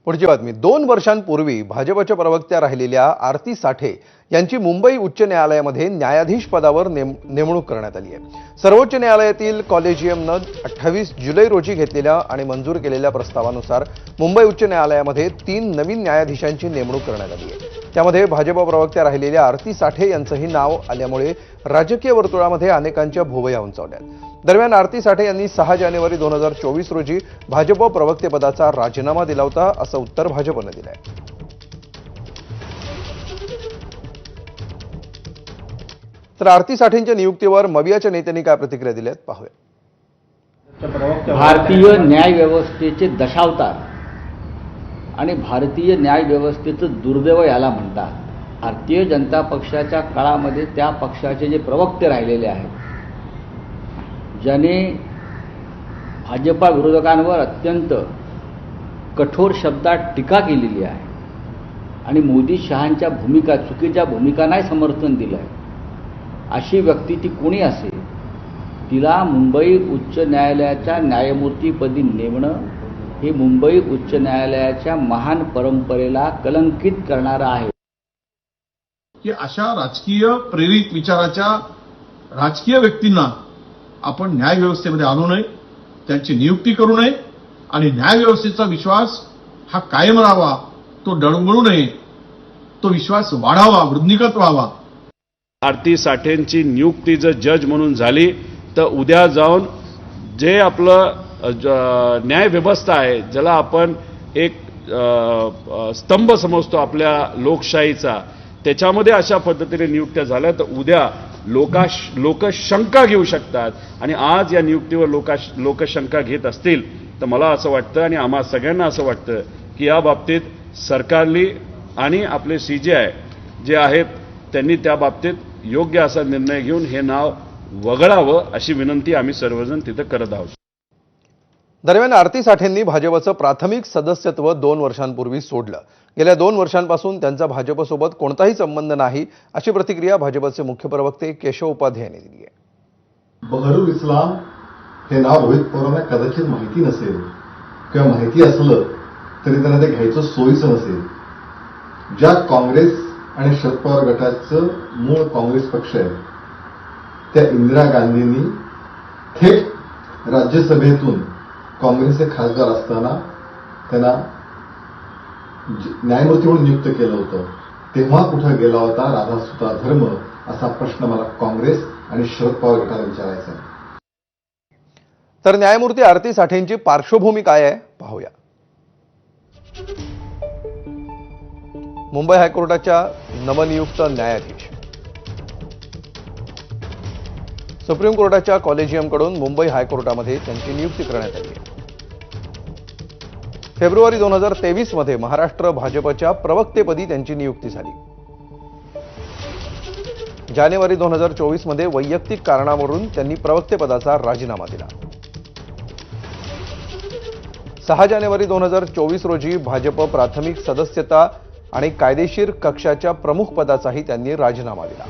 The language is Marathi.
पुढची बातमी 2 वर्षांपूर्वी भाजपच्या प्रवक्त्या राहिलेल्या आरती साठे यांची मुंबई उच्च न्यायालयामध्ये न्यायाधीश पदावर नेमणूक करण्यात आली आहे। सर्वोच्च न्यायालयातील कॉलेजियमने 28 जुलै रोजी घेतलेल्या आणि मंजूर केलेल्या प्रस्तावानुसार मुंबई उच्च न्यायालयामध्ये 3 नवीन न्यायाधीशांची नेमणूक करण्यात आली आहे। त्यामध्ये भाजप प्रवक्त्या राहिलेल्या आरती साठे यांचंही नाव आल्यामुळे राजकीय वर्तुळामध्ये अनेकांच्या भुवया उंचावल्यात। दरम्यान आरती साठे यांनी 6 जानेवारी 2024 रोजी भाजप प्रवक्तेपदाचा राजीनामा दिला होता, असं उत्तर भाजपने दिलंय। तर आरती साठेंच्या नियुक्तीवर मवियाच्या नेत्यांनी काय प्रतिक्रिया दिल्यात पाहूया। भारतीय न्याय व्यवस्थेचे दशावतार आणि भारतीय न्याय व्यवस्थेचं दुर्दैव याला म्हणतात। भारतीय जनता पक्षाच्या काळामध्ये त्या पक्षाचे जे प्रवक्ते राहिलेले आहेत, ज्याने भाजपा विरोधकांवर अत्यंत कठोर शब्दात टीका केलेली आहे आणि मोदी शहांच्या भूमिका, चुकीच्या भूमिकांना समर्थन दिलं आहे, अशी व्यक्ती ती कोणी असेल, तिला मुंबई उच्च न्यायालयाच्या न्यायमूर्तीपदी नेमणं हे मुंबई उच्च न्यायालयाच्या महान परंपरेला कलंकित करणारं आहे। की अशा राजकीय प्रेरित विचाराच्या राजकीय व्यक्तींना आपण न्याय व्यवस्थेमध्ये आणू नये, त्यांची नियुक्ती करू नये आणि न्याय व्यवस्थेचा विश्वास हा कायम राहावा, तो डळमळू नये, तो विश्वास वाढावा, वृद्धिंगत व्हावा। आरती साठेंची नियुक्ती जर जज म्हणून झाली तर उद्या जाऊन जे आपलं न्याय व्यवस्था आहे, ज्याला आपण एक स्तंभ समजतो आपल्या लोकशाहीचा, त्याच्यामध्ये अशा पद्धतीने नियुक्त्या झाल्या तर उद्या लोक शंका घेऊ शकतात आणि आज या नियुक्तीवर लोक शंका घेत असतील तर मला असं वाटतं आणि आम्हा सगळ्यांना असं वाटतं की या बाबतीत सरकारने आणि आपले CJI जे आहेत त्यांनी त्या बाबतीत योग्य असा निर्णय घेऊन हे नाव वगळावं अशी विनंती आम्ही सर्वजण तिथे करत आहोत। दरम्यान आरती साठेंनी भाजपचं प्राथमिक सदस्यत्व 2 वर्षांपूर्वी सोडलं। गेल्या 2 वर्षांपासून त्यांचा भाजपसोबत कोणताही संबंध नाही, अशी प्रतिक्रिया भाजपचे मुख्य प्रवक्ते केशव उपाध्याय यांनी दिली आहे। बहरुल इस्लाम हे नाव रोहित पवारांना कदाचित माहिती नसेल किंवा माहिती असलं तरी त्यांना ते घ्यायचं सोयीचं नसेल। ज्या काँग्रेस आणि शरद पवार गटाचं मूळ काँग्रेस पक्ष आहे, त्या इंदिरा गांधींनी थेट राज्यसभेतून काँग्रेसचे खासदार असताना त्यांना न्यायमूर्ती म्हणून नियुक्त केलं होतं। तेव्हा कुठं गेला होता राधा सुता धर्म, असा प्रश्न मला काँग्रेस आणि शरद पवार गटाला विचारायचा आहे। तर न्यायमूर्ती आरती साठेंची पार्श्वभूमी काय आहे पाहूया। मुंबई हायकोर्टाच्या नवनियुक्त न्यायाधीश, सुप्रीम कोर्टाच्या कॉलेजियमकडून मुंबई हायकोर्टामध्ये त्यांची नियुक्ती करण्यात आली आहे। फेब्रुवारी 2023 मध्ये महाराष्ट्र भाजपच्या प्रवक्तेपदी त्यांची नियुक्ती झाली। जानेवारी 2024 मध्ये वैयक्तिक कारणावरून त्यांनी प्रवक्तेपदाचा राजीनामा दिला। 6 जानेवारी 2024 रोजी भाजप प्राथमिक सदस्यता आणि कायदेशीर कक्षाच्या प्रमुख पदाचाही त्यांनी राजीनामा दिला।